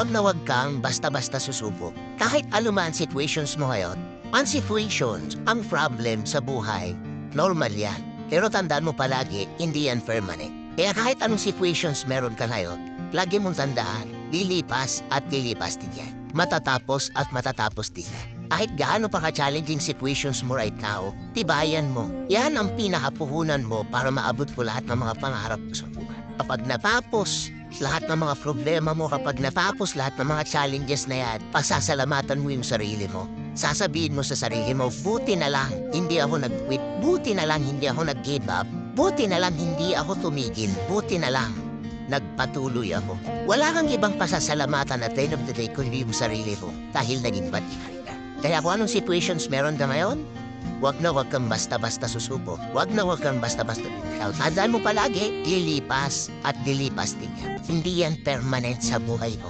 na wag kang basta-basta susubok. Kahit anuman situations mo ngayon, ang situations, ang problem sa buhay, normal yan. Pero tandaan mo palagi, hindi yan permanent. Kaya kahit anong situations meron ka ngayon, lagi mong tandaan, lilipas at lilipas din yan. Matatapos at matatapos din yan. Kahit gaano pa ka-challenging situations mo right now, tibayan mo. Yan ang pinakapuhunan mo para maabot mo lahat ng mga pangarap mo sa buhay. Kapag natapos lahat ng mga problema mo, kapag natapos lahat ng mga challenges na yan, pasasalamatan mo yung sarili mo. Sasabihin mo sa sarili mo, buti na lang hindi ako nag-quit, buti na lang hindi ako nag-give up, buti na lang hindi ako tumigil, buti na lang nagpatuloy ako. Wala kang ibang pasasalamatan at the end of the day kundi yung sarili mo dahil naging batihari ka. Kaya kung anong situations meron ka ngayon, wag kang basta-basta susubo. Wag kang basta-basta bitaw. Tandaan mo palagi, lilipas at lilipas din yan. Hindi yan permanent sa buhay mo.